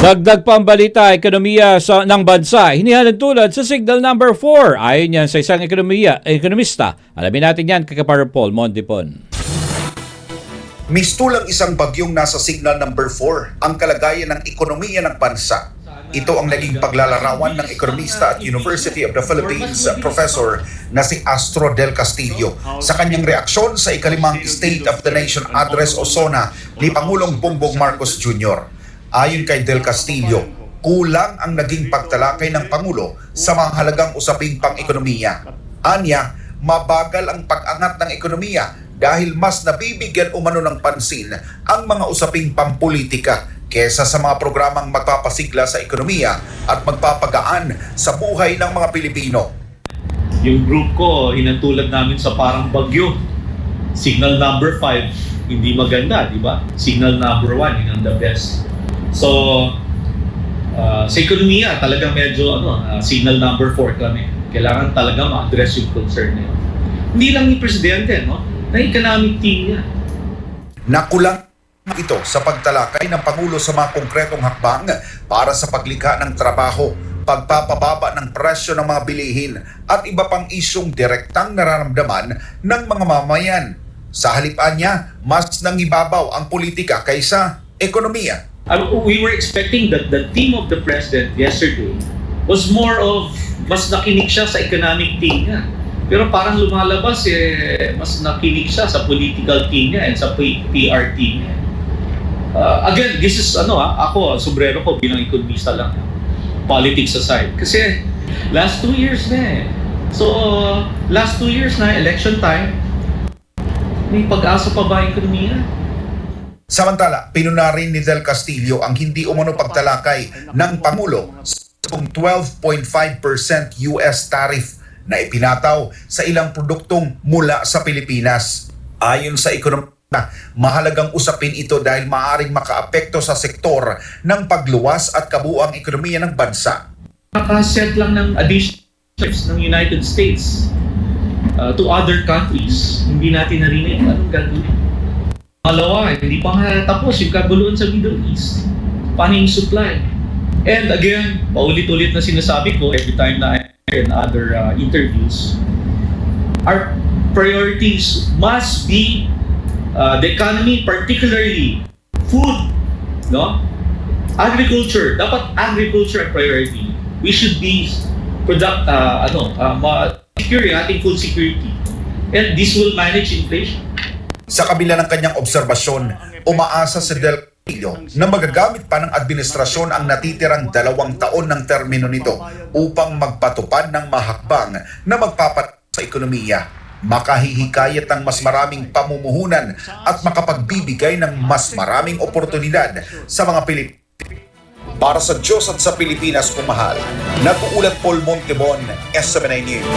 Dagdag pambalita, ekonomiya ng bansa, hinihalan tulad sa signal number 4. Ayon yan sa isang ekonomista. Alamin natin yan kay Paul Montipon. Mistulang isang bagyong nasa signal number 4 ang kalagayan ng ekonomiya ng bansa. Ito ang naging paglalarawan ng ekonomista at University of the Philippines professor na si Astro Del Castillo sa kanyang reaksyon sa ikalimang State of the Nation Address o SONA ni Pangulong Bongbong Marcos Jr. Ayon kay Del Castillo, kulang ang naging pagtalakay ng Pangulo sa mga halagang usaping pang-ekonomiya. Anya, mabagal ang pag-angat ng ekonomiya dahil mas nabibigyan umano ng pansin ang mga usaping pampolitika kesa sa mga programang magpapasigla sa ekonomiya at magpapagaan sa buhay ng mga Pilipino. Yung group ko, hinantulad namin sa parang bagyo. Signal number 5, hindi maganda, di ba? Signal number 1, yun ang the best. So, sa ekonomiya, talagang medyo signal number 4 kami. Kailangan talaga ma-address yung concern na yun. Hindi lang ni Presidente, no? Na economic team niya. Nakulang ito sa pagtalakay ng Pangulo sa mga konkretong hakbang para sa paglikha ng trabaho, pagpapababa ng presyo ng mga bilihin at iba pang isyong direktang nararamdaman ng mga mamayan. Sa halipan niya, mas nangibabaw ang politika kaysa ekonomiya. We were expecting that the team of the President yesterday was more of, mas nakinig siya sa economic team niya. Pero parang lumalabas, mas nakinig siya sa political team niya and sa PR team niya. Again, this is ako, sombrero ko bilang ekonomista lang. Politics aside. Kasi last 2 years na eh. So, last 2 years na, election time, may pag-asa pa ba ang ekonomiya? Samantala, pinunarin ni Del Castillo ang hindi umano pagtalakay ng Pangulo sa 12.5% US tariff na ipinataw sa ilang produktong mula sa Pilipinas. Ayon sa ekonomista, mahalagang usapin ito dahil maaaring makaapekto sa sektor ng pagluwas at kabuuang ekonomiya ng bansa. Nakaset lang ng additional tariffs ng United States to other countries. Hindi natin narinig anong gagawin. Malawa, hindi pa nga tapos yung kaguluhan sa Middle East. Paano yung supply? And again, paulit-ulit na sinasabi ko every time na I in other interviews, our priorities must be the economy, particularly food, no? Agriculture. Dapat agriculture ang priority. We should be secure yung ating food security. And this will manage inflation. Sa kabila ng kanyang obserbasyon, umaasa si Del Castillo na magagamit pa ng administrasyon ang natitirang 2 taon ng termino nito upang magpatupad ng mahakbang na magpapat sa ekonomiya, makahihikayat ng mas maraming pamumuhunan at makapagbibigay ng mas maraming oportunidad sa mga Pilipino. Para sa Diyos at sa Pilipinas kumahal, nag-uulat Paul Montipon, SMNI News.